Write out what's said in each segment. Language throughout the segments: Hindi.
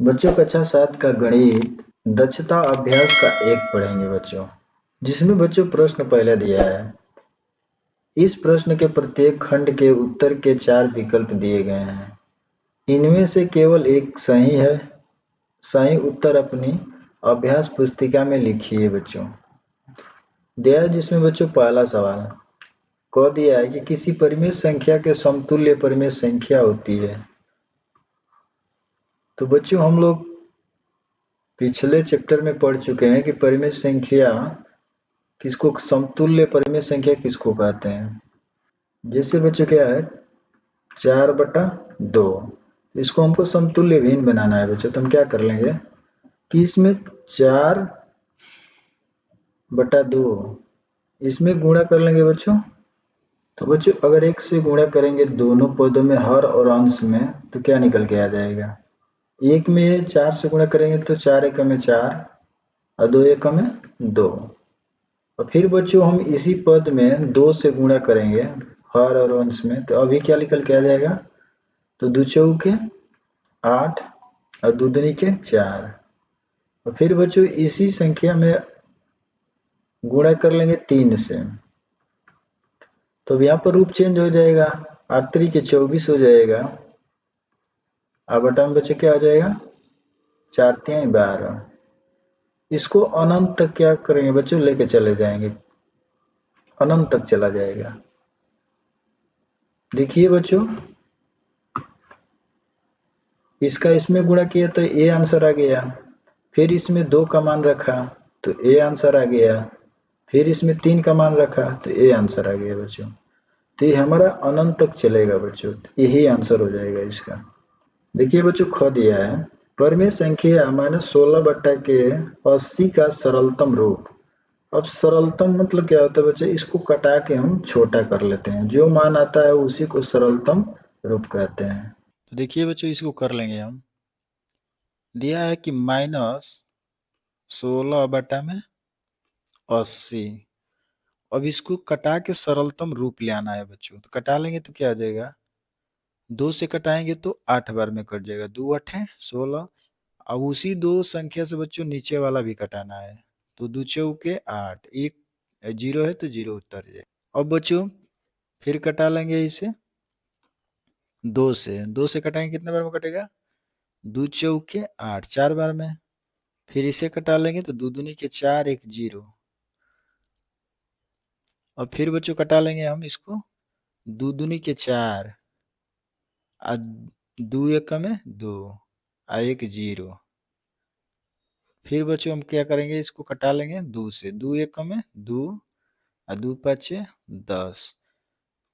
बच्चों कक्षा 7 का गणित दक्षता अभ्यास का एक पढ़ेंगे बच्चों, जिसमें बच्चों प्रश्न पहले दिया है। इस प्रश्न के प्रत्येक खंड के उत्तर के 4 विकल्प दिए गए हैं। इनमें से केवल एक सही है। सही उत्तर अपनी अभ्यास पुस्तिका में लिखिए बच्चों। दिया है जिसमें बच्चों पहला सवाल कह दिया है कि किसी परिमेय संख्या के समतुल्य परिमेय संख्या होती है। तो बच्चों हम लोग पिछले चैप्टर में पढ़ चुके हैं कि परिमेय संख्या किसको समतुल्य परिमेय संख्या किसको कहते हैं। जैसे बच्चों क्या है 4/2, इसको हमको समतुल्य भिन्न बनाना है बच्चों। तो हम क्या कर लेंगे कि इसमें 4/2 इसमें गुणा कर लेंगे बच्चों। तो बच्चों अगर एक से गुणा करेंगे दोनों पदों में हर और अंश में तो क्या निकल के आ जाएगा। एक में 4 से गुणा करेंगे तो 4 एकम में 4 और 2 एकम में 2। और फिर बच्चों हम इसी पद में 2 से गुणा करेंगे हर और अंश में तो अभी क्या निकल के आ जाएगा। तो 2 चौके 8 और 2 दूनी के 4। और फिर बच्चों इसी संख्या में गुणा कर लेंगे 3 से। तो अब यहाँ पर रूप चेंज हो जाएगा, 8 3 के 24 हो जाएगा। अब बटा में बच्चों क्या आ जाएगा 4 3 12। इसको अनंत तक क्या करेंगे बच्चों लेके चले जाएंगे, अनंत तक चला जाएगा। देखिए बच्चों इसका इसमें गुणा किया तो ए आंसर आ गया। फिर इसमें 2 का मान रखा तो ए आंसर आ गया। फिर इसमें 3 का मान रखा तो ए आंसर आ गया बच्चों। तो ये हमारा अनंत तक चलेगा बच्चों, यही आंसर हो जाएगा इसका। देखिए बच्चों ख दिया है परिमेय संख्या -16/80 का सरलतम रूप। अब सरलतम मतलब क्या होता है बच्चे, इसको कटा के हम छोटा कर लेते हैं, जो मान आता है उसी को सरलतम रूप कहते हैं। तो देखिए बच्चों इसको कर लेंगे हम। दिया है कि -16/80। अब इसको कटा के सरलतम रूप ले आना है बच्चों। तो कटा लेंगे तो क्या आ जाएगा, 2 से कटाएंगे तो 8 बार में कट जाएगा, 2 8 16। अब उसी 2 संख्या से बच्चों नीचे वाला भी कटाना है। तो 2 चौके 8, एक 0 है तो 0 उतर जाए। अब बच्चों फिर कटा लेंगे इसे 2 से। 2 से कटाएंगे कितने बार में कटेगा, 2 चौके 8 4 बार में। फिर इसे कटा लेंगे तो 2 दूनी के 4 1 0। और फिर बच्चों कटा लेंगे हम इसको 2 दूनी के 4 और 2 एक में 2 और 1 0। फिर बच्चों हम क्या करेंगे इसको कटा लेंगे 2 से, 2 एक में 2 और 2 5 10।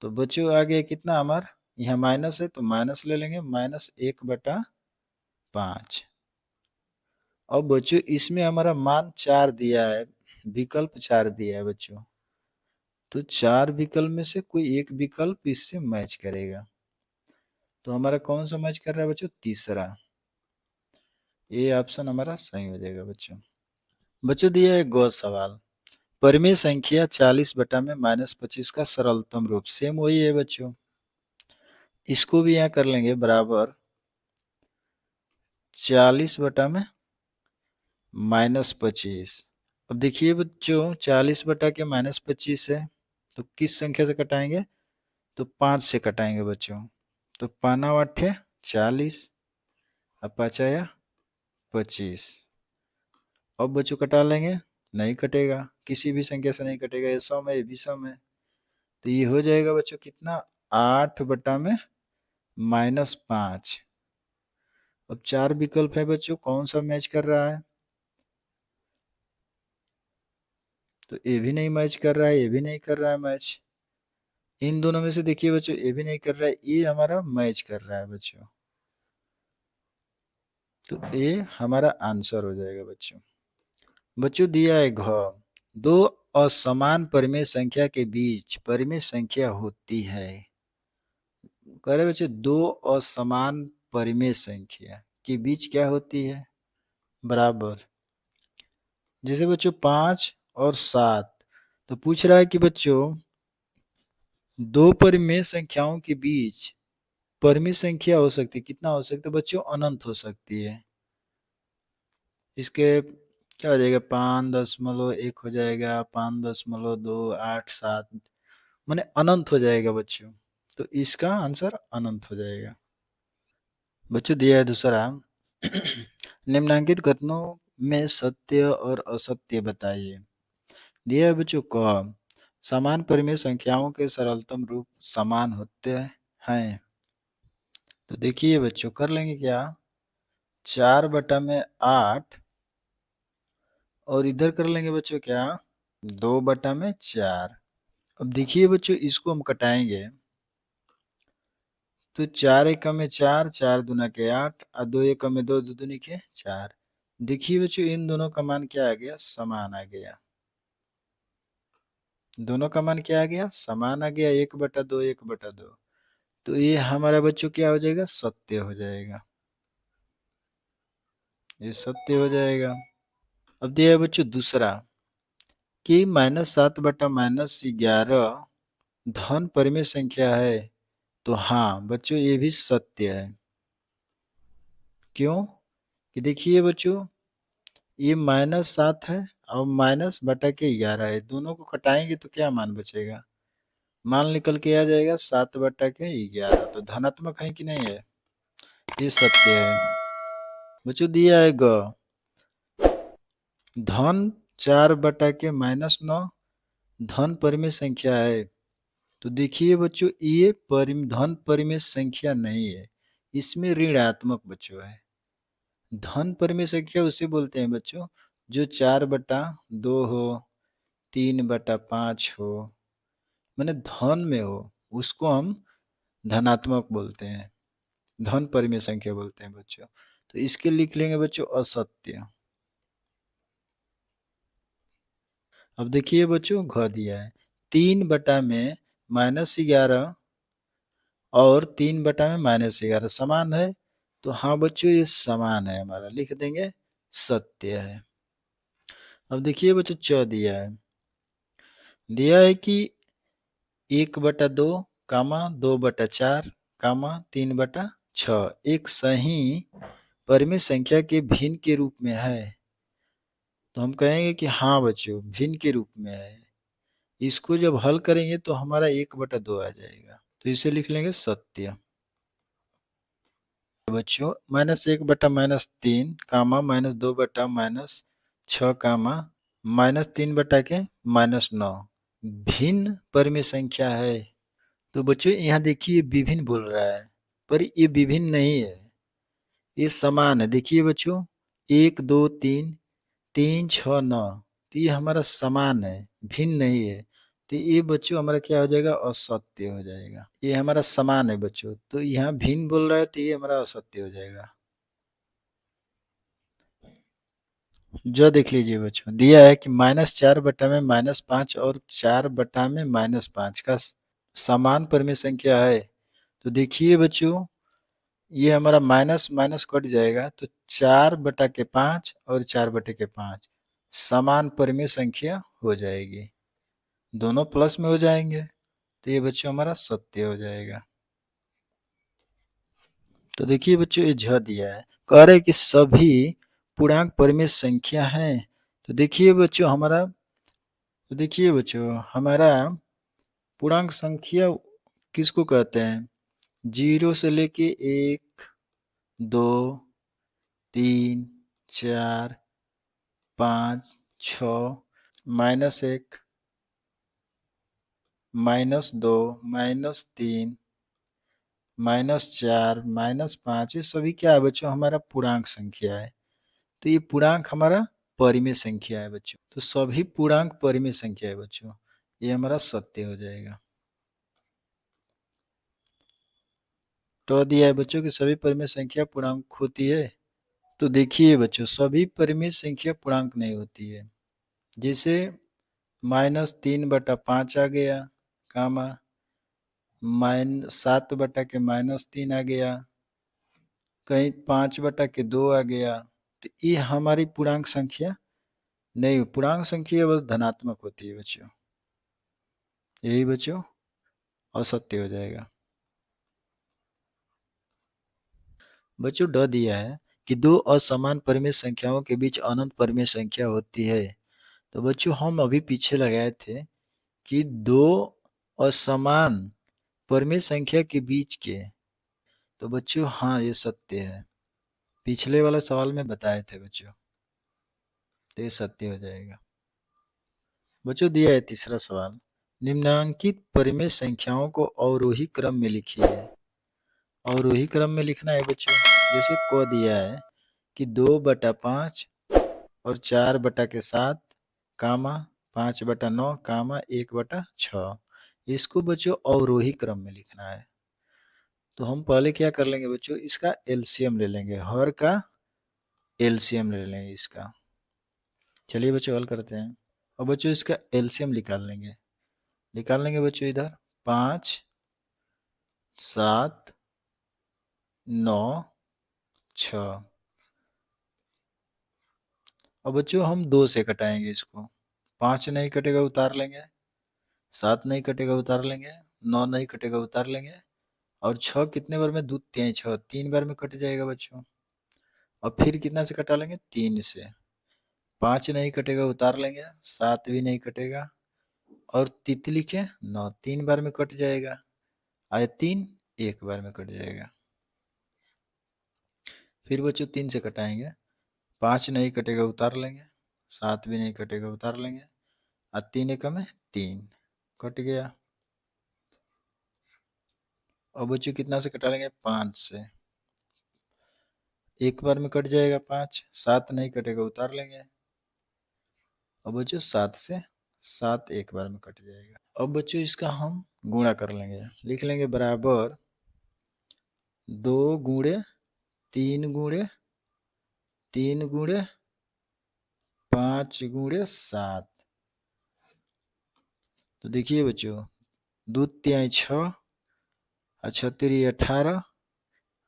तो बच्चों आ गया कितना हमारा, यहाँ माइनस है तो माइनस ले लेंगे, -1/5। अब बच्चों इसमें हमारा मान 4 दिया है, विकल्प 4 दिया है बच्चों। तो 4 विकल्प में से कोई एक विकल्प इससे मैच करेगा। तो हमारा कौन सा मैच कर रहा है बच्चों, तीसरा। ये ऑप्शन हमारा सही हो जाएगा बच्चों। बच्चों दिया है गौ सवाल परिमेय संख्या 40 में -25 का सरलतम रूप। सेम वही है बच्चों, इसको भी यहाँ कर लेंगे बराबर 40 में -25। अब देखिए बच्चों 40 के -25 है तो किस संख्या से कटाएंगे, तो 5 से कटाएंगे बच्चों। तो 5 8 40 और 5 आया 25। अब बच्चों कटा लेंगे, नहीं कटेगा, किसी भी संख्या से नहीं कटेगा, ये सम है ये भी सम है। तो ये हो जाएगा बच्चों कितना, 8 में -5। अब 4 विकल्प है बच्चों, कौन सा मैच कर रहा है, तो ये भी नहीं मैच कर रहा है, ये भी नहीं कर रहा है मैच। इन दोनों में से देखिए बच्चों ये भी नहीं कर रहा है, ये हमारा मैच कर रहा है बच्चों। तो ये हमारा आंसर हो जाएगा बच्चों। बच्चों दिया है घ, दो असमान परिमेय संख्या के बीच परिमेय संख्या होती है। कह रहे बच्चों दो असमान परिमेय संख्या के बीच क्या होती है, बराबर। जैसे बच्चों 5 और 7, तो पूछ रहा है कि बच्चों दो परिमेय संख्याओं के बीच परिमेय संख्या हो सकती है, कितना हो सकता है बच्चों, अनंत हो सकती है। इसके क्या हो जाएगा, 5.1 हो जाएगा, 5.28 माने अनंत हो जाएगा बच्चों। तो इसका आंसर अनंत हो जाएगा। बच्चों दिया है दूसरा, निम्नलिखित कथनों में सत्य और असत्य बताइए। दिया है बच्चों क, समान परिमेय संख्याओं के सरलतम रूप समान होते हैं। तो देखिए बच्चों कर लेंगे क्या, 4/8 और इधर कर लेंगे बच्चों क्या, 2/4। अब देखिए बच्चों इसको हम कटाएंगे तो 4 एकम में 4, 4 दूना के 8 और 2 एकम में 2, 2 दूनी के 4। देखिए बच्चों इन दोनों का मान क्या आ गया, समान आ गया। दोनों का मान क्या आ गया, समान आ गया, 1/2, 1/2। तो ये हमारा बच्चों क्या हो जाएगा, सत्य हो जाएगा। ये सत्य हो जाएगा। अब दिया है बच्चों दूसरा कि -7/-11 धन परिमेय संख्या है। तो हाँ बच्चों ये भी सत्य है। क्यों कि देखिए बच्चों ये -7 है और -/11 है, दोनों को घटाएंगे तो क्या मान बचेगा, मान निकल के आ जाएगा 7/11। तो धनात्मक है कि नहीं है, ये सत्य है। बच्चों दिया है ग, धन 4/-9 धन परिमेय संख्या है। तो देखिए बच्चों ये धन परिमेय संख्या नहीं है, इसमें ऋणात्मक बच्चों है। धन परिमेय संख्या उसे बोलते हैं बच्चों जो 4/2 हो, 3/5 हो, माने धन में हो, उसको हम धनात्मक बोलते हैं, धन परिमेय संख्या बोलते हैं बच्चों। तो इसके लिख लेंगे बच्चों असत्य। अब देखिए बच्चों घ दिया है 3 में -11 और 3 में -11 समान है। तो हाँ बच्चों ये समान है, हमारा लिख देंगे सत्य है। अब देखिए बच्चों च दिया है कि 1/2 2/4 3/6 एक सही परिमेय संख्या के भिन्न के रूप में है। तो हम कहेंगे कि हाँ बच्चों भिन्न के रूप में है। इसको जब हल करेंगे तो हमारा 1/2 आ जाएगा। तो इसे लिख लेंगे सत्य। बच्चों -1/-3 -2/-6 -3/-9 भिन्न परिमेय संख्या है। तो बच्चों यहाँ देखिए विभिन्न बोल रहा है, पर ये विभिन्न नहीं है, ये समान है। देखिए बच्चों 1 2 3 3 6 9, तो ये हमारा समान है, भिन्न नहीं है। तो ये बच्चों हमारा क्या हो जाएगा, असत्य हो जाएगा। ये हमारा समान है बच्चों, तो यहाँ भिन्न बोल रहा है तो ये हमारा असत्य हो जाएगा। जो देख लीजिए बच्चों दिया है कि -4/में -5 और 4/में -5 का समान परिमेय संख्या है। तो देखिए बच्चों ये हमारा माइनस माइनस कट जाएगा, तो 4/5 और 4/5 समान परिमेय संख्या हो जाएगी, दोनों प्लस में हो जाएंगे। तो ये बच्चों हमारा सत्य हो जाएगा। तो देखिए बच्चों ये झ दिया है, कह रहे कि सभी पूर्णांक परिमेय संख्या है। तो देखिए बच्चों हमारा पूर्णांक संख्या किसको कहते हैं, 0 से लेके 1 2 3 4 5 6 -1 -2 -3 -4 -5 ये सभी क्या है बच्चों, हमारा पूर्णांक संख्या है। तो ये पूर्णांक हमारा परिमेय संख्या है बच्चों। तो सभी पूर्णांक परिमेय संख्या है बच्चों, ये हमारा सत्य हो जाएगा। तो दिया है बच्चों कि सभी परिमेय संख्या पूर्णांक होती है। तो देखिए बच्चों सभी परिमेय संख्या पूर्णांक नहीं होती है। जैसे -3/5 आ गया, कामा -7/-3 आ गया, कहीं 5/2 आ गया। तो ये हमारी पूर्णांक संख्या नहीं, पूर्णांक संख्या बस धनात्मक होती है बच्चों, यही बच्चों असत्य हो जाएगा। बच्चों ड दिया है कि दो असमान परिमेय संख्याओं के बीच अनंत परिमेय संख्या होती है। तो बच्चों हम अभी पीछे लगाए थे कि दो असमान परिमेय संख्या के बीच के, तो बच्चों हाँ ये सत्य है, पिछले वाला सवाल में बताए थे बच्चों, तो ये सत्य हो जाएगा। बच्चों दिया है तीसरा सवाल, निम्नांकित परिमेय संख्याओं को अवरोही क्रम में लिखिए। अवरोही क्रम में लिखना है बच्चों, जैसे क दिया है कि 2/5 और 4/7 कामा 5/9 कामा 1/6, इसको बच्चों अवरोही क्रम में लिखना है। तो हम पहले क्या कर लेंगे बच्चों, इसका एलसीएम ले लेंगे, हर का एलसीएम ले लेंगे इसका। चलिए बच्चों हल करते हैं। और बच्चों इसका एलसीएम निकाल लेंगे बच्चों, इधर 5 7 9 6। और बच्चों हम 2 से घटाएंगे इसको, 5 नहीं कटेगा उतार लेंगे, 7 नहीं कटेगा उतार लेंगे, 9 नहीं कटेगा उतार लेंगे, और 6 कितने बार में, 2 3 6, 3 बार में कट जाएगा बच्चों। और फिर कितना से कटा लेंगे, 3 से। 5 नहीं कटेगा उतार लेंगे, 7 भी नहीं कटेगा, और तितली के 9 3 बार में कट जाएगा, आया 3 1 बार में कट जाएगा। फिर बच्चों 3 से कटाएंगे, 5 नहीं कटेगा उतार लेंगे, 7 भी नहीं कटेगा उतार लेंगे, और 3 एकम में 3 कट गया। और बच्चों कितना से कटा लेंगे, 5 से। एक बार में कट जाएगा 5, 7 नहीं कटेगा उतार लेंगे। और बच्चों 7 से 7 एक बार में कट जाएगा। अब बच्चों इसका हम गुणा कर लेंगे, लिख लेंगे बराबर 2 गुणे 3 गुणे 3 गुणे 5 गुणे 7। तो देखिए बच्चों, 2 तिहाई 6, 6 तिरी 18,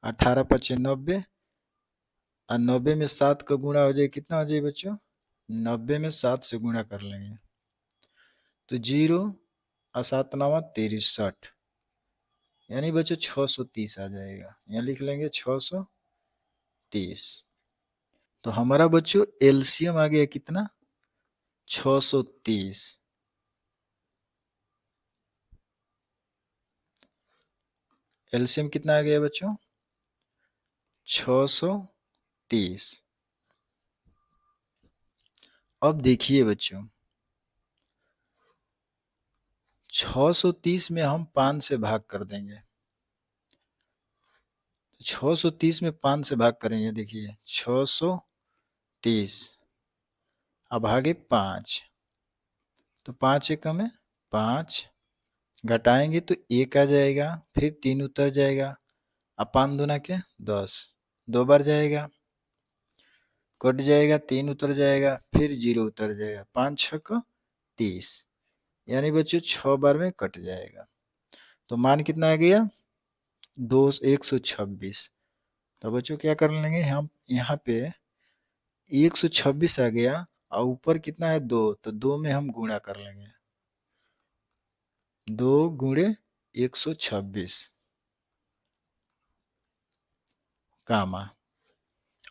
18 पचे 90, और 90 में 7 का गुणा हो जाए, कितना हो जाए बच्चों, 90 में 7 से गुणा कर लेंगे तो 0 और 7 9 63, यानी बच्चों 630 आ जाएगा। यहाँ लिख लेंगे 630। तो हमारा बच्चों एलसीएम आ गया कितना, 630। एलसीएम कितना आ गया बच्चों, 630। अब देखिए बच्चों, 630 में हम 5 से भाग कर देंगे, 630 में 5 से भाग करेंगे, देखिए 630 अब भागे 5, तो 5 एकम में 5, घटाएंगे तो 1 आ जाएगा, फिर 3 उतर जाएगा, अब 5 दूना के 10, 2 बार जाएगा, कट जाएगा, 3 उतर जाएगा, फिर 0 उतर जाएगा, 5 6 30, यानी बच्चों 6 बार में कट जाएगा। तो मान कितना आ गया, 126। तो बच्चों क्या कर लेंगे, हम यहाँ पे 126 आ गया, और ऊपर कितना है 2, तो 2 में हम गुणा कर लेंगे, 2 गुणे 126 कामा।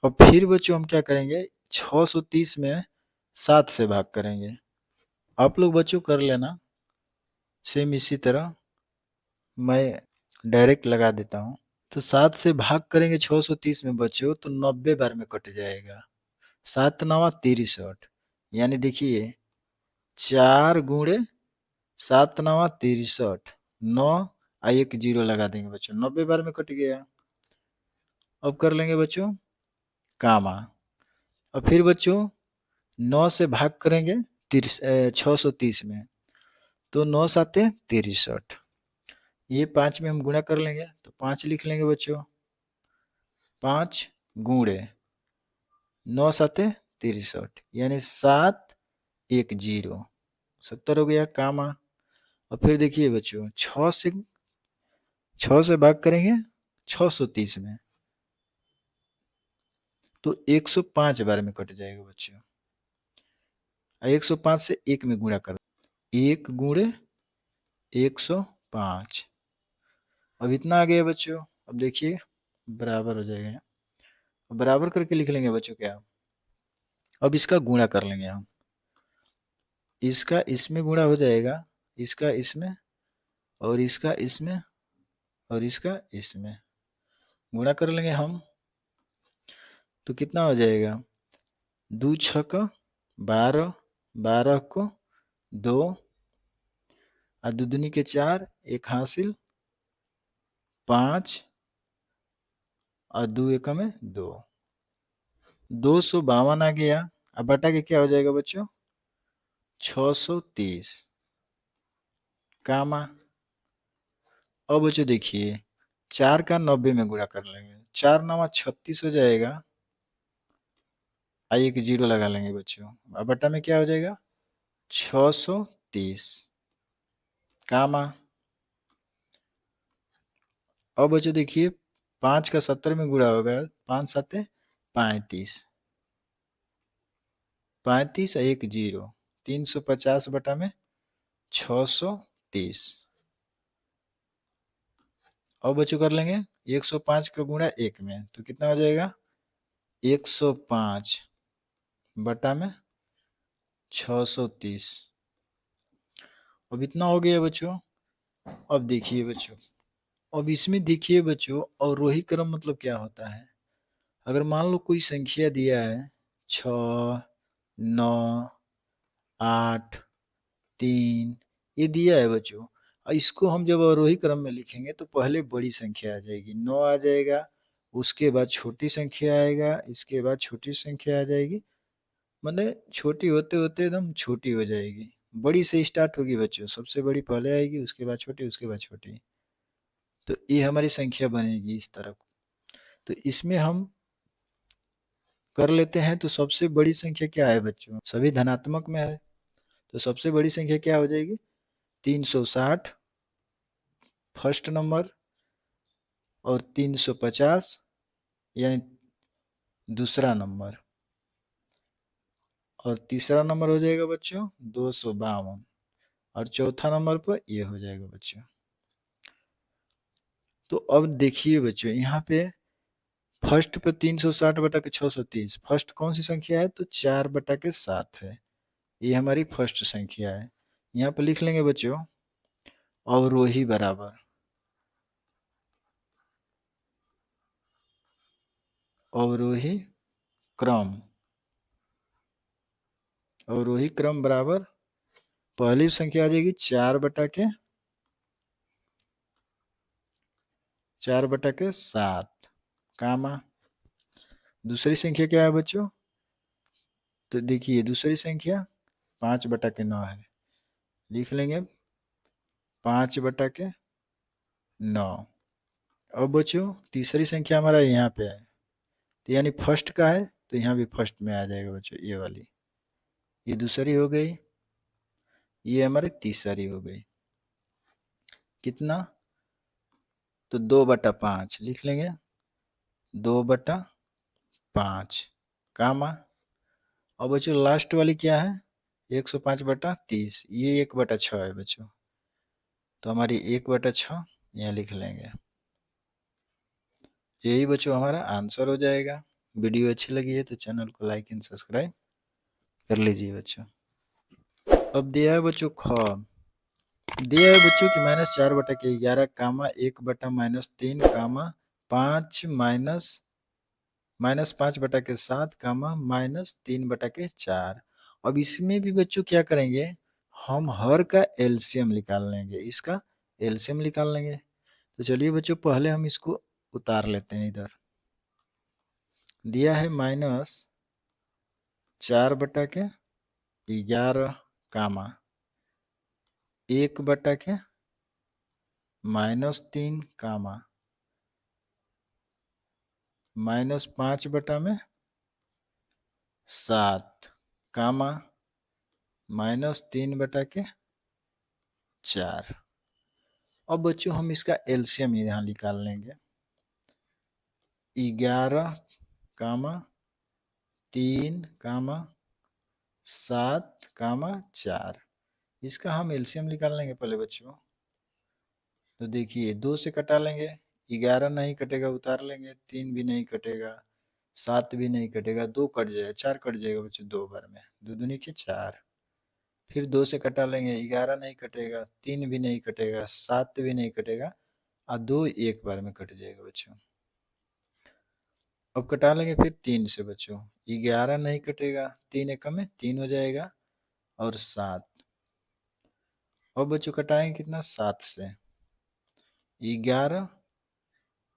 और फिर बच्चों हम क्या करेंगे, 630 में 7 से भाग करेंगे। आप लोग बच्चों कर लेना, सेम इसी तरह मैं डायरेक्ट लगा देता हूँ। तो 7 से भाग करेंगे 630 में बच्चों, तो 90 बार में कट जाएगा, 7 9 63, यानी देखिए 4 गुणे 7 9 63, 9 और 1 0 लगा देंगे बच्चों, 90 बार में कट गया। अब कर लेंगे बच्चों कामा। और फिर बच्चों 9 से भाग करेंगे 630 में, तो 9 7 63, ये 5 में हम गुणा कर लेंगे, तो 5 लिख लेंगे बच्चों, 5 गुणे 9 7 63, यानी 7 1 0, 70 हो गया कामा। और फिर देखिए बच्चों 6 से भाग करेंगे 630 में, तो 105 बार में कट जाएगा बच्चों। 105 से 1 में गुणा कर, 1 गुणे 105, अब इतना आ गया बच्चों। अब देखिए बराबर हो जाएगा, बराबर करके लिख लेंगे बच्चों क्या। अब इसका गुणा कर लेंगे हम, इसका इसमें गुणा हो जाएगा, इसका इसमें, और इसका इसमें, और इसका इसमें गुणा कर लेंगे हम, तो कितना हो जाएगा, 2 छक 12, 12 को 2 और 2 दूनी के 4, 1 हासिल 5 और 2 एकम में 2, 252 आ गया। अब बटा के क्या हो जाएगा बच्चों, 630 कामा। अब बच्चों देखिए 4 का 90 में गुणा कर लेंगे, 4 9 36 हो जाएगा, आइए एक जीरो लगा लेंगे बच्चों। अब बटा में क्या हो जाएगा, 630 कामा। अब बच्चों देखिए 5 का 70 में गुणा होगा, 5 7 35, 35 और 1 जीरो, 350 बटा में 630। अब बच्चों कर लेंगे 105 का गुणा 1 में, तो कितना हो जाएगा, 105 बटा में 630। अब इतना हो गया बच्चों। अब देखिए बच्चों, अब इसमें देखिए बच्चों अवरोही क्रम मतलब क्या होता है। अगर मान लो कोई संख्या दिया है 6 9 8 3, ये दिया है बच्चों, और इसको हम जब अवरोही क्रम में लिखेंगे तो पहले बड़ी संख्या आ जाएगी, 9 आ जाएगा, उसके बाद छोटी संख्या आएगा, इसके बाद छोटी संख्या आ जाएगी, मतलब छोटी होते होते एकदम छोटी हो जाएगी, बड़ी से स्टार्ट होगी बच्चों, सबसे बड़ी पहले आएगी, उसके बाद छोटी, उसके बाद छोटी। तो ये हमारी संख्या बनेगी इस तरह। तो इसमें हम कर लेते हैं, तो सबसे बड़ी संख्या क्या है बच्चों, सभी धनात्मक में है, तो सबसे बड़ी संख्या क्या हो जाएगी, 360 फर्स्ट नंबर, और 350 यानी दूसरा नंबर, और तीसरा नंबर हो जाएगा बच्चों 252, और चौथा नंबर पर ये हो जाएगा बच्चों। तो अब देखिए बच्चों यहाँ पे फर्स्ट पे 360 बटा के 630, फर्स्ट कौन सी संख्या है, तो 4 बटा के 7 है, ये हमारी फर्स्ट संख्या है। यहाँ पर लिख लेंगे बच्चों अवरोही बराबर अवरोही क्रम, अवरोही क्रम बराबर पहली संख्या आ जाएगी 4 बटा के 7 कामा। दूसरी संख्या क्या है बच्चों, तो देखिए दूसरी संख्या 5 बटा के 9 है, लिख लेंगे 5 बटा के 9। अब बच्चों तीसरी संख्या हमारा यहाँ पे है, तो यानी फर्स्ट का है, तो यहाँ भी फर्स्ट में आ जाएगा बच्चों, ये वाली, ये दूसरी हो गई, ये हमारी तीसरी हो गई, कितना, तो 2 बटा 5 लिख लेंगे, 2 बटा 5 कामा। और बच्चों लास्ट वाली क्या है, 105 बटा 30, ये 1 बटा 6 है बच्चों, तो हमारी 1 बटा 6 यहाँ लिख लेंगे। यही बच्चों हमारा आंसर हो जाएगा। वीडियो अच्छी लगी है तो चैनल को लाइक एंड सब्सक्राइब कर लीजिए बच्चों। अब दिया है बच्चों ख, दिया है बच्चों कि -4 बटा के 11 कामा 1 बटा -3 कामा 5 -5 बटा के 7 कामा -3 बटा के 4। अब इसमें भी बच्चों क्या करेंगे, हम हर का एलसीएम निकाल लेंगे, इसका एलसीएम निकाल लेंगे। तो चलिए बच्चों पहले हम इसको उतार लेते हैं। इधर दिया है -4 बटा के 11 कामा 1 बटा के -3 कामा -5 बटा में 7 कामा -3 बटा के 4। अब बच्चों हम इसका एलसीएम यहाँ निकाल लेंगे, 11 कामा 3 कामा 7 कामा 4, इसका हम एलसीएम निकाल लेंगे पहले बच्चों। तो देखिए 2 से कटा लेंगे, 11 नहीं कटेगा उतार लेंगे, 3 भी नहीं कटेगा, 7 भी नहीं कटेगा, 2 कट जाएगा, 4 कट जाएगा बच्चों 2 बार में, 2 दूनी के 4। फिर 2 से कटा लेंगे, 11 नहीं कटेगा, 3 भी नहीं कटेगा, 7 भी नहीं कटेगा और 2 एक बार में कट जाएगा बच्चों। अब कटा लेंगे फिर 3 से बच्चों, 11 नहीं कटेगा, 3 एकम में 3 हो जाएगा और 7। अब बच्चों कटाएंगे कितना, 7 से, 11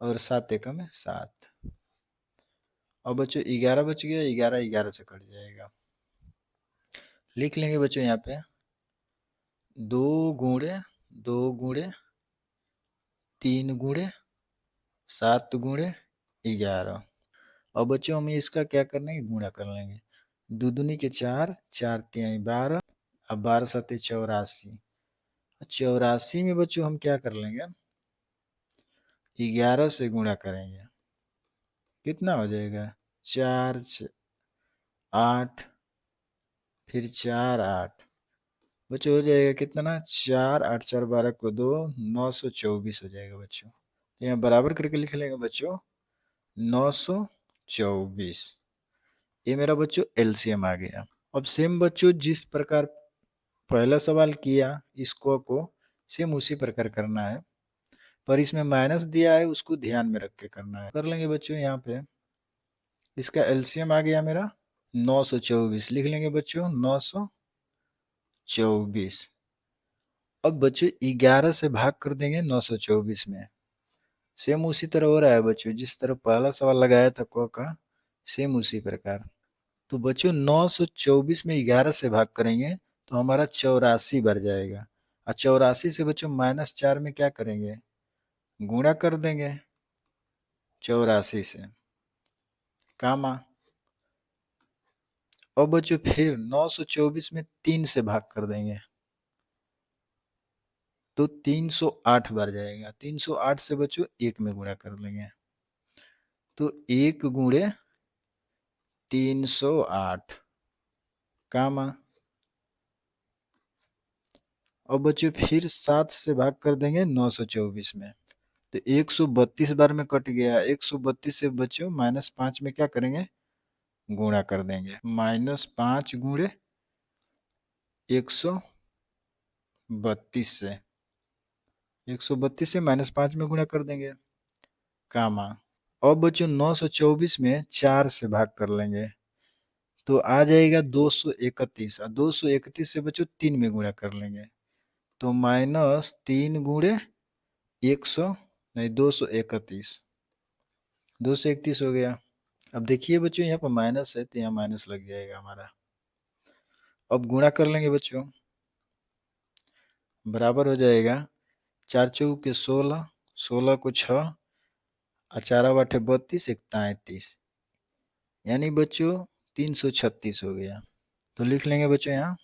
और 7 एकम में 7। अब बच्चों 11 बच गया, 11 11 से कट जाएगा। लिख लेंगे बच्चों यहाँ पे 2 गुणे 2 गुणे 3 गुणे 7 गुणे 11। अब बच्चों हमें इसका क्या करना है, गुणा कर लेंगे। 2 दूनी के 4, 4 तिहाई 12, अब 12 सत्ते 84। 84 में बच्चों हम क्या कर लेंगे, 11 से गुणा करेंगे, कितना हो जाएगा, 4 8, फिर 4 8 बच्चों हो जाएगा कितना, 4 8 4 12 को 2, 924 हो जाएगा बच्चों। तो यहाँ बराबर करके लिख लेंगे बच्चों 924। ये मेरा बच्चों एलसीएम आ गया। अब सेम बच्चों जिस प्रकार पहला सवाल किया इसको को सेम उसी प्रकार करना है, पर इसमें माइनस दिया है उसको ध्यान में रख के करना है। कर लेंगे बच्चों, यहाँ पे इसका एलसीएम आ गया मेरा 924, लिख लेंगे बच्चों 924। अब बच्चों 11 से भाग कर देंगे 924 में, सेम उसी तरह हो रहा है बच्चों, जिस तरह पहला सवाल लगाया था क का, सेम उसी प्रकार। तो बच्चों 924 में 11 से भाग करेंगे तो हमारा 84 बढ़ जाएगा, और 84 से बच्चों -4 में क्या करेंगे, गुणा कर देंगे 84 से, कामा। अब बच्चों फिर 924 में 3 से भाग कर देंगे तो 308 बढ़ जाएगा, 308 से बच्चों 1 में गुणा कर लेंगे तो 1 गुणे 308, कामा। अब बच्चों फिर 7 से भाग कर देंगे 924 में तो 132 बार में कट गया, 132 से बच्चों -5 में क्या करेंगे, गुणा कर देंगे, -5 गुणे 132 से, 132 से -5 में गुणा कर देंगे, कामा। अब बच्चों 924 में 4 से भाग कर लेंगे तो आ जाएगा 231, और 231 से बच्चों 3 में गुणा कर लेंगे तो -3 गुणे 100 नहीं 231, 231 हो गया। अब देखिए बच्चों यहाँ पर माइनस है तो यहाँ माइनस लग जाएगा हमारा। अब गुणा कर लेंगे बच्चों, बराबर हो जाएगा 4 चौके 16, 16 को 6, 4 8 32, 1 33, यानी बच्चों 336 हो गया। तो लिख लेंगे बच्चों यहाँ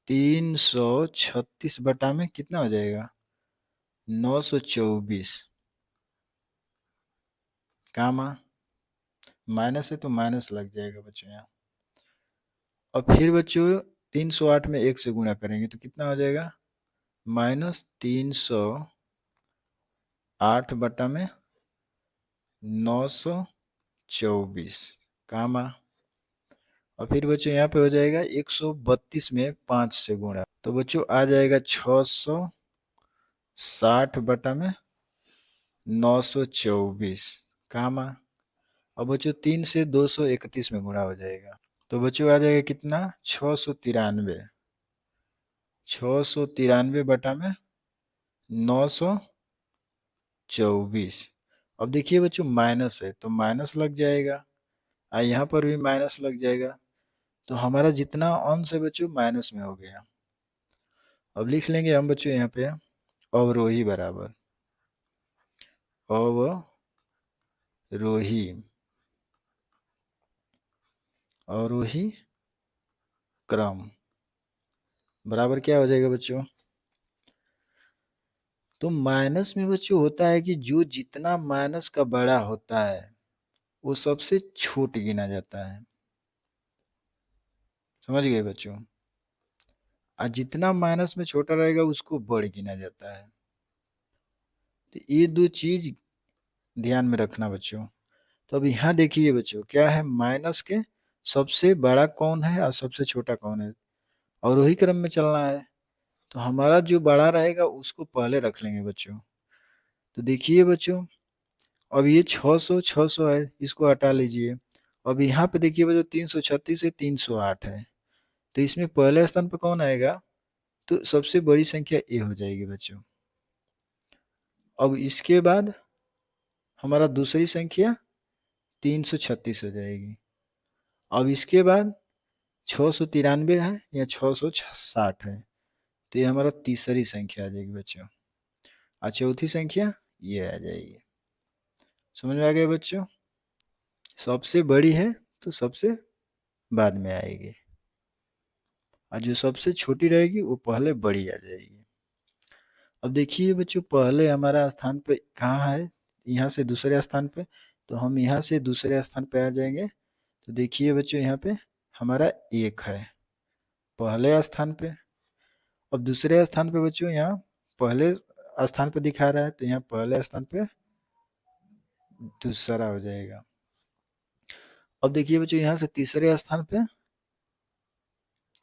336 बटा में कितना हो जाएगा, 924, कामा। माइनस है तो माइनस लग जाएगा बच्चों यहाँ। और फिर बच्चों 308 में 1 से गुणा करेंगे तो कितना हो जाएगा, -308 बटा में 924, कामा। और फिर बच्चों यहाँ पे हो जाएगा 132 में 5 से गुणा तो बच्चों आ जाएगा 660 बटा में 924, कामा। अब बच्चों 3 से 231 में गुणा हो जाएगा तो बच्चों आ जाएगा कितना, 693, 693 बटा में 924। अब देखिए बच्चों माइनस है तो माइनस लग जाएगा, और यहाँ पर भी माइनस लग जाएगा, तो हमारा जितना अंश है बच्चों माइनस में हो गया। अब लिख लेंगे हम बच्चों यहाँ पे अवरोही बराबर अवरोही, अवरोही क्रम बराबर क्या हो जाएगा बच्चों, तो माइनस में बच्चों होता है कि जो जितना माइनस का बड़ा होता है वो सबसे छोट गिना जाता है, समझ गए बच्चों, और जितना माइनस में छोटा रहेगा उसको बड़ गिना जाता है। तो ये दो चीज ध्यान में रखना बच्चों। तो अब यहाँ देखिए बच्चों क्या है, माइनस के सबसे बड़ा कौन है और सबसे छोटा कौन है, और वही क्रम में चलना है। तो हमारा जो बड़ा रहेगा उसको पहले रख लेंगे बच्चों। तो देखिए बच्चों, अब ये 600 है, इसको हटा लीजिए। अब यहाँ पे देखिए बच्चों 336 है, 308 है, तो इसमें पहले स्थान पर कौन आएगा, तो सबसे बड़ी संख्या ए हो जाएगी बच्चों। अब इसके बाद हमारा दूसरी संख्या 336 हो जाएगी। अब इसके बाद 693 है या 660 है, तो ये हमारा तीसरी संख्या आ जाएगी बच्चों, और चौथी संख्या ये आ जाएगी। समझ में आ गया बच्चों, सबसे बड़ी है तो सबसे बाद में आएगी, और जो सबसे छोटी रहेगी वो पहले बड़ी आ जाएगी। अब देखिए बच्चों, पहले हमारा स्थान पे कहाँ है, यहाँ से दूसरे स्थान पे, तो हम यहाँ से दूसरे स्थान पे आ जाएंगे। तो देखिए बच्चों, यहाँ पे हमारा 1 है पहले स्थान पे। अब दूसरे स्थान पे बच्चों यहाँ पहले स्थान पे दिखा रहा है, तो यहाँ पहले स्थान पे दूसरा हो जाएगा। अब देखिए बच्चों, यहाँ से तीसरे स्थान पे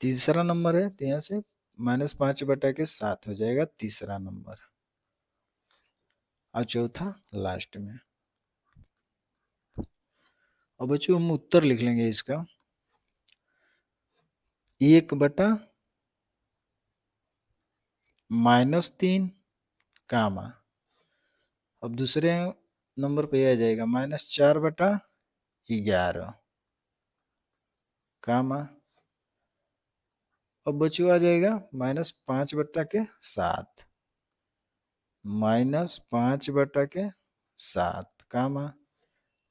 तीसरा नंबर है, तो यहाँ से -5/7 हो जाएगा तीसरा नंबर, और चौथा लास्ट में। अब बच्चों हम उत्तर लिख लेंगे इसका, 1/-3 कामा, अब दूसरे नंबर पे आ जाएगा -4/11 कामा। अब बच्चों आ जाएगा -5/7, -5/7 कामा।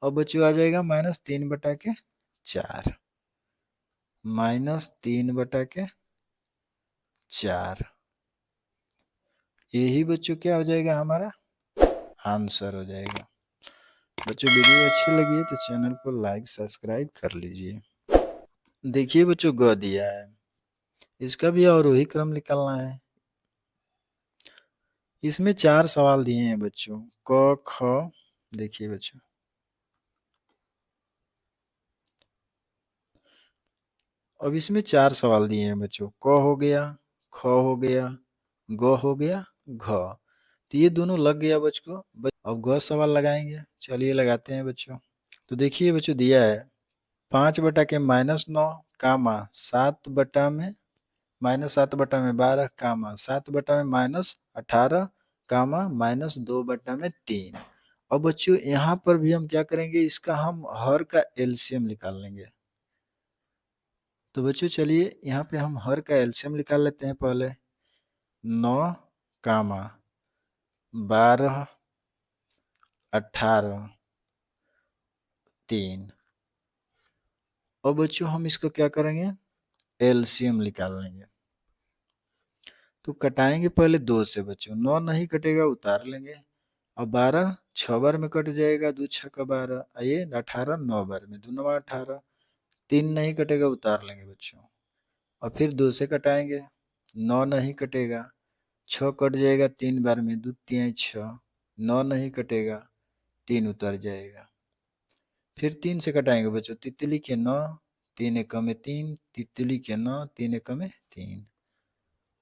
अब बच्चों आ जाएगा -3/4, -3/4। यही बच्चों क्या हो जाएगा, हमारा आंसर हो जाएगा। बच्चों वीडियो अच्छी लगी है तो चैनल को लाइक सब्सक्राइब कर लीजिए। देखिए बच्चों, ग दिया है, इसका भी और वही क्रम निकालना है। इसमें 4 सवाल दिए हैं बच्चों, क ख। देखिए बच्चों, अब इसमें 4 सवाल दिए हैं बच्चों, क हो गया, ख हो गया, ग हो गया, घ। तो ये दोनों लग गया बच्चों। अब ग सवाल लगाएंगे, चलिए लगाते हैं बच्चों। तो देखिए बच्चों, दिया है 5/-9 कामा 7/-12 कामा 7/-18 कामा -2/3। अब बच्चों यहाँ पर भी हम क्या करेंगे, इसका हम हर का एलसीएम निकाल लेंगे। तो बच्चों चलिए यहाँ पे हम हर का एलसीएम निकाल लेते हैं पहले। 9 कामा 12 18 3। अब बच्चों हम इसको क्या करेंगे, एलसीएम निकाल लेंगे। तो कटाएंगे पहले 2 से बच्चों, 9 नहीं कटेगा उतार लेंगे। अब 12 6 बार में कट जाएगा, 2 6 12, ये 18 9 बार में, 2 9 18, 3 नहीं कटेगा उतार लेंगे बच्चों। और फिर 2 से कटाएंगे, 9 नहीं कटेगा, 6 कट जाएगा 3 बार में, 2 3 6, 9 नहीं कटेगा, 3 उतर जाएगा। फिर 3 से कटाएंगे बच्चों, तितली के 9, 3 एक में 3, तितली के 9, 3 एक में 3।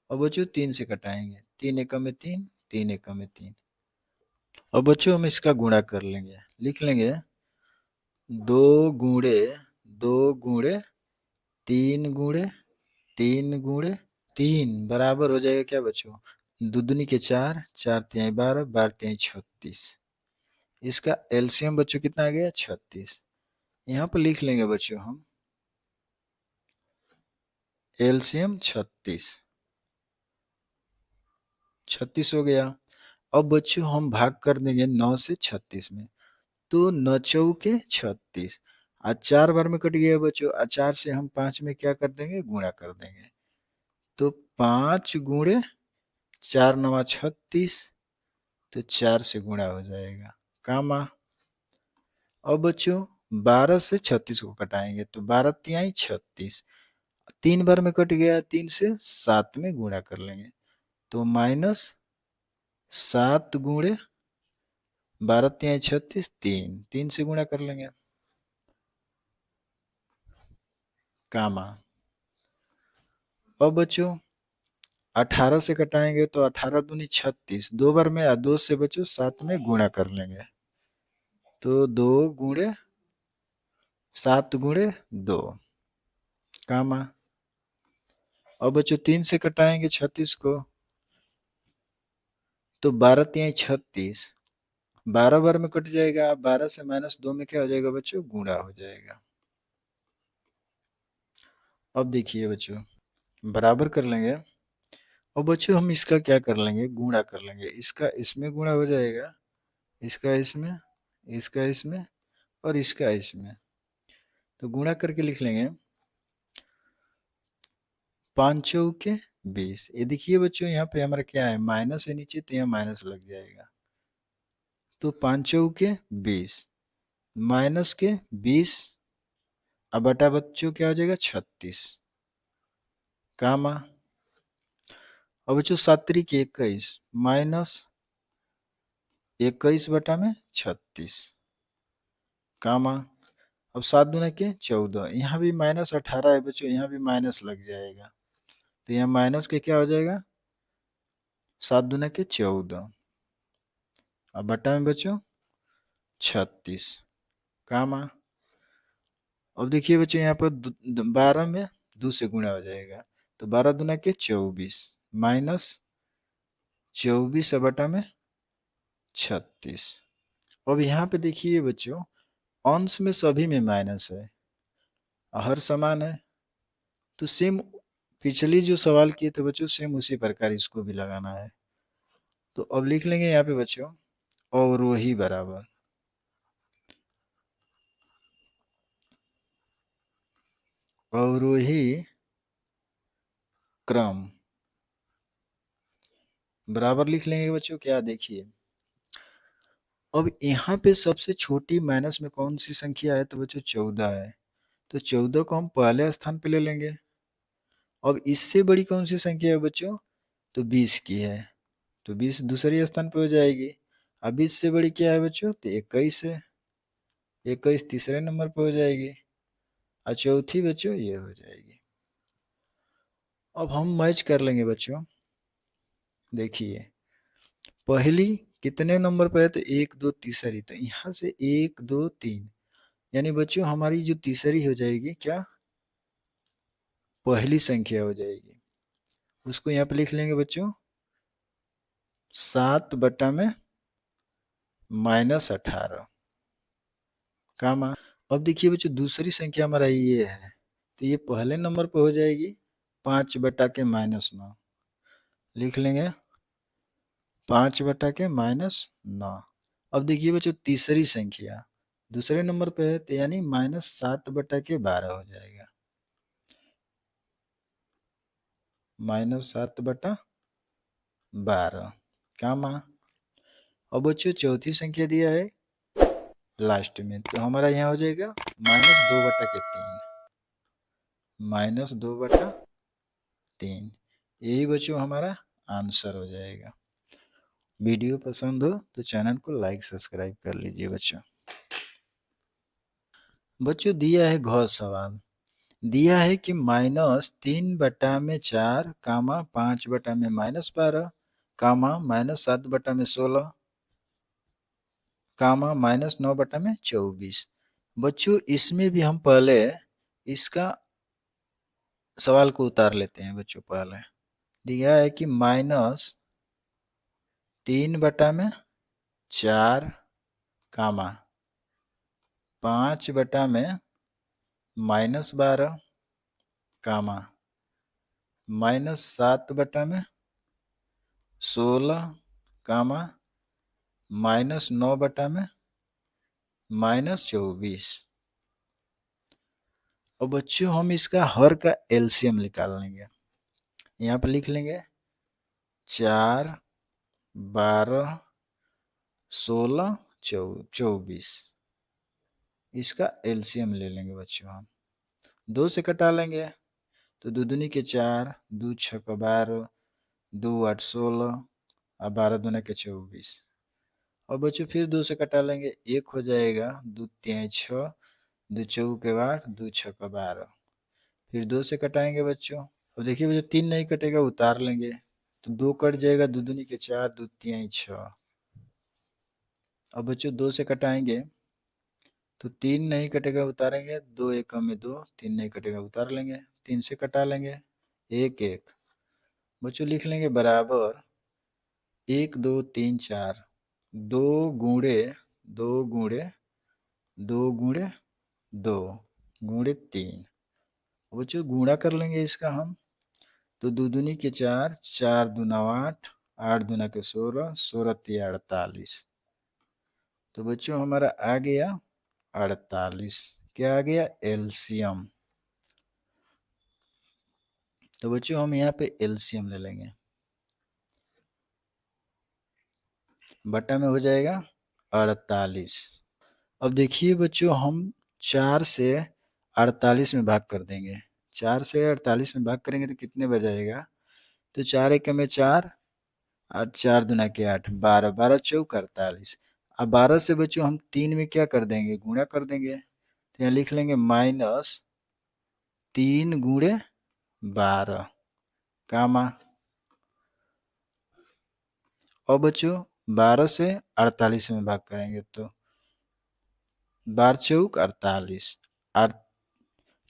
अब बच्चों 3 से कटाएंगे, 3 एक में 3, 3 एक में 3। अब बच्चों हम इसका गुणा कर लेंगे, लिख लेंगे 2 गुणे 2 गुणे 3 गुणे 3 गुणे 3 बराबर हो जाएगा क्या बच्चों, 2 दूनी के 4, 4 तिहाई 12, 12 तिहाई 36। इसका एलसीएम बच्चों कितना आ गया, 36। यहाँ पर लिख लेंगे बच्चों हम एलसीएम 36 हो गया। अब बच्चों हम भाग कर देंगे 9 से 36 में, तो 9 चौके 36, और 4 बार में कट गया बच्चों, और 4 से हम 5 में क्या कर देंगे, गुणा कर देंगे। तो 5 गुणे 4 9 36, तो 4 से गुणा हो जाएगा कामा। अब बच्चों 12 से 36 को कटाएंगे, तो 12 तिहाई 36, 3 बार में कट गया, 3 से 7 में गुणा कर लेंगे, तो -7 गुणे 12 तिहाई 36, 3 से गुणा कर लेंगे, कामा। अब बच्चों 18 से कटाएंगे तो 18 दूनी 36, 2 बार में 2 से बच्चों 7 में गुणा कर लेंगे, तो 2 गुणे 7 गुणे 2, कामा। अब बच्चों 3 से कटाएंगे 36 को, तो 12 तिहाई 36, 12 बार में कट जाएगा, 12 से -2 में क्या हो जाएगा बच्चों, गुणा हो जाएगा। अब देखिए बच्चों बराबर कर लेंगे। अब बच्चों हम इसका क्या कर लेंगे, गुणा कर लेंगे, इसका इसमें गुणा हो जाएगा, इसका इसमें, इसका इसमें और इसका इसमें, तो गुणा करके लिख लेंगे 5 चौके 20। ये देखिए बच्चों यहाँ पे हमारा क्या है, माइनस है नीचे, तो यहाँ माइनस लग जाएगा, तो 5 चौके 20 माइनस के 20, अब बटा बच्चों क्या हो जाएगा 36, कामा। अब बच्चों 7 त्रिक 21 माइनस 21 बटा में 36, कामा। अब 7 दूना के 14, यहाँ भी -18 है बच्चों, यहाँ भी माइनस लग जाएगा, तो यहाँ माइनस के क्या हो जाएगा, 7 दूना के 14, अब बटा में बच्चों 36, कामा। अब देखिए बच्चों यहाँ पर 12 में 2 से गुणा हो जाएगा, तो 12 दूना के 24 माइनस 24 बटा में 36। अब यहाँ पे देखिए बच्चों अंश में सभी में माइनस है, हर समान है, तो सेम पिछली जो सवाल किए थे बच्चों सेम उसी प्रकार इसको भी लगाना है। तो अब लिख लेंगे यहाँ पे बच्चों अवरोही बराबर अवरोही क्रम बराबर लिख लेंगे बच्चों, क्या देखिए अब यहाँ पे सबसे छोटी माइनस में कौन सी संख्या है, तो बच्चों 14 है, तो 14 को हम पहले स्थान पे ले लेंगे। अब इससे बड़ी कौन सी संख्या है बच्चों, तो 20 की है, तो 20 दूसरे स्थान पे हो जाएगी। अब 20 से बड़ी क्या है बच्चों, तो 21 है, 21 तीसरे नंबर पे हो जाएगी, और चौथी बच्चों ये हो जाएगी। अब हम मैच कर लेंगे बच्चों, देखिए पहली कितने नंबर पे है, तो 1 2 तीसरी, तो यहाँ से 1 2 3, यानी बच्चों हमारी जो तीसरी हो जाएगी क्या, पहली संख्या हो जाएगी, उसको यहाँ पे लिख लेंगे बच्चों 7 बटा में -18, कामा। अब देखिए बच्चों दूसरी संख्या हमारा ये है, तो ये पहले नंबर पर हो जाएगी 5 बटा के -9, लिख लेंगे 5 बटा के -9। अब देखिए बच्चों तीसरी संख्या दूसरे नंबर पे है, तो यानी -7 बटा के 12 हो जाएगा, -7 बटा 12, कामा। अब बच्चों चौथी संख्या दिया है लास्ट में, तो हमारा यहाँ हो जाएगा -2 बटा के 3, -2 बटा 3, यही बच्चों हमारा आंसर हो जाएगा। वीडियो पसंद हो तो चैनल को लाइक सब्सक्राइब कर लीजिए बच्चों। बच्चों दिया है घ सवाल, दिया है कि -3 बटा में 4, कामा 5 बटा में -12, कामा -7 बटा में 16, कामा -9 बटा में 24। बच्चों इसमें भी हम पहले इसका सवाल को उतार लेते हैं बच्चों। पहले दिया है कि -3 बटा में 4, कामा 5 बटा में -12, कामा -7 बटा में 16, कामा -9 बटा में -24। और बच्चों हम इसका हर का एलसीएम निकाल लेंगे, यहाँ पर लिख लेंगे 4 12 16 24, इसका एलसीएम ले लेंगे बच्चों हम। 2 से कटा लेंगे तो 2 दूनी के 4, 2 छक्का 12, 2 8 16 और 12 दूना के 24। और बच्चों फिर 2 से कटा लेंगे, 1 हो जाएगा, 2 तिहाई 6, 2 चौके 8, 2 छक्का 12। फिर 2 से कटाएंगे बच्चों। अब देखिए बच्चों 3 नहीं कटेगा, उतार लेंगे, तो 2 कट जाएगा, 2 दूनी के 4, 2 तिहाई 6। अब बच्चों 2 से कटाएंगे तो 3 नहीं कटेगा, उतारेंगे, 2 एकम में 2, 3 नहीं कटेगा, उतार लेंगे, 3 से कटा लेंगे, 1 1। बच्चों लिख लेंगे बराबर 1 2 3 4, 2 गुणे 2 गुणे 2 गुणे 2 गुणे 3। बच्चों गुणा कर लेंगे इसका हम, तो 2 दूनी के 4, 4 दूना 8, 8 दूना के 16, 16 तिया 48। तो बच्चों हमारा आ गया 48। क्या आ गया? एलसीएम। तो बच्चों हम यहाँ पे एलसीएम ले लेंगे, बटा में हो जाएगा 48। अब देखिए बच्चों हम 4 से 48 में भाग कर देंगे, 4 से 48 में भाग करेंगे तो कितने बजाएगा? तो 4 एक में 4 और 4 दूना के 8, 12, 12 चौक 48। अब 12 से बच्चों हम 3 में क्या कर देंगे? गुणा कर देंगे, तो यहाँ लिख लेंगे -3 गुणे 12 कामा। और बच्चों 12 से 48 में भाग करेंगे तो 12 चौक 48, और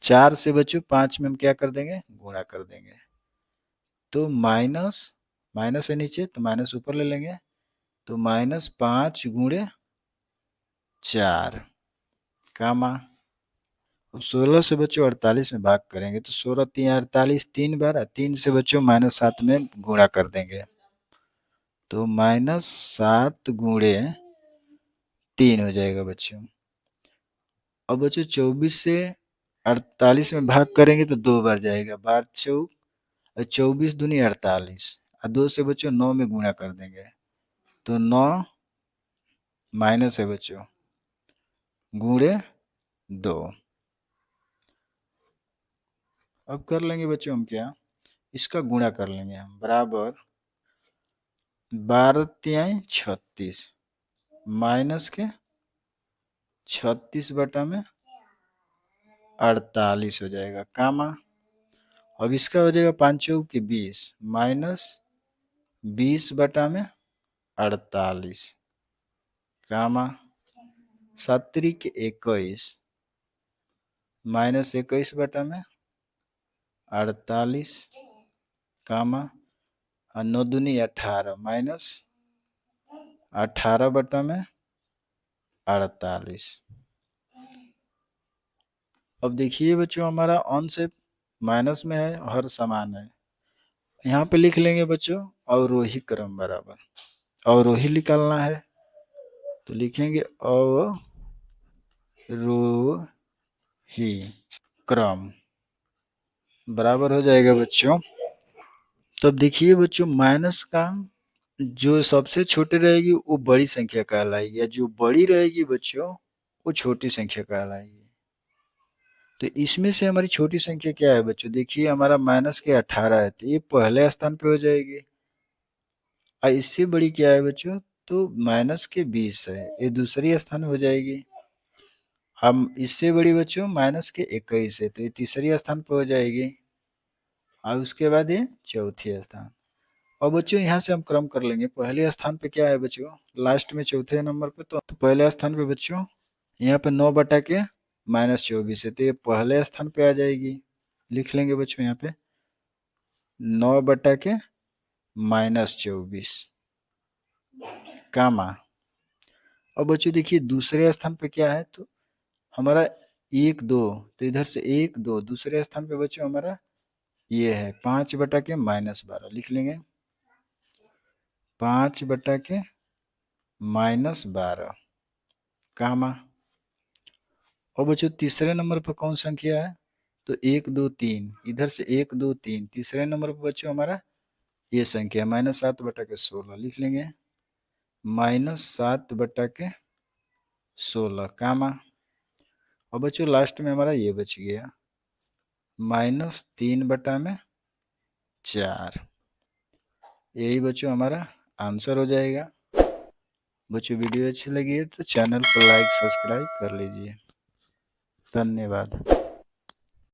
4 से बच्चों 5 में हम क्या कर देंगे? गुणा कर देंगे, तो माइनस माइनस है नीचे तो माइनस ऊपर ले लेंगे, तो -5 गुणे 4 कामा। अब 16 से बच्चों 48 में भाग करेंगे तो 16 3 48, 3 बार, 3 से बच्चों -7 में गुणा कर देंगे, तो -7 गुणे 3 हो जाएगा बच्चों। अब बच्चों 24 से 48 में भाग करेंगे तो 2 बार जाएगा, 12 चौक 24 दूनी 48, और 2 से बच्चों 9 में गुणा कर देंगे, तो 9 माइनस है बच्चों गुणे 2। अब कर लेंगे बच्चों हम क्या? इसका गुणा कर लेंगे हम, बराबर 12 तिहाई 36 माइनस के 36 बटा में 48 हो जाएगा कामा। अब इसका हो जाएगा 5 चौक के 20 माइनस 20 बटा में 48 कामा। 7 त्रिक 21 माइनस 21 बटा में 48 कामा, और 9 दूनी 18 माइनस 18 बटा में 48। अब देखिए बच्चों हमारा अंश माइनस में है, हर समान है, यहाँ पे लिख लेंगे बच्चों अवरोही क्रम बराबर, अवरोही निकालना है तो लिखेंगे अवरोही क्रम बराबर हो जाएगा बच्चों। तब देखिए बच्चों माइनस का जो सबसे छोटी रहेगी वो बड़ी संख्या कहलाएगी, या जो बड़ी रहेगी बच्चों वो छोटी संख्या कहलाएगी। तो इसमें से हमारी छोटी संख्या क्या है बच्चों? देखिए हमारा माइनस के 18 है, तो ये पहले स्थान पे हो जाएगी, और इससे बड़ी क्या है बच्चों? तो माइनस के 20 है, ये दूसरी स्थान हो जाएगी। हम इससे बड़ी बच्चों माइनस के 21 है, तो ये तीसरी स्थान पे हो जाएगी, और उसके बाद ये चौथी स्थान। और बच्चों यहाँ से हम क्रम कर लेंगे, पहले स्थान पे क्या है बच्चों? लास्ट में चौथे नंबर पे, तो पहले स्थान पे बच्चों यहाँ पे 9 बटा के -24 है, तो ये पहले स्थान पे आ जाएगी। लिख लेंगे बच्चों यहाँ पे 9 बटा के -24 कामा। और बच्चों देखिए दूसरे स्थान पे क्या है? तो हमारा 1 2, तो इधर से 1 2, दूसरे स्थान पे बच्चों हमारा ये है 5 बटा के -12, लिख लेंगे 5 बटा के -12 कामा। और बच्चों तीसरे नंबर पर कौन संख्या है? तो 1 2 3, इधर से 1 2 3, तीसरे नंबर पर बच्चों हमारा ये संख्या -7 बटा के 16, लिख लेंगे -7 बटा के 16 कामा। और बच्चों लास्ट में हमारा ये बच गया -3 बटा में 4। यही बच्चों हमारा आंसर हो जाएगा। बच्चों वीडियो अच्छी लगी है तो चैनल को लाइक सब्सक्राइब कर लीजिए। धन्यवाद।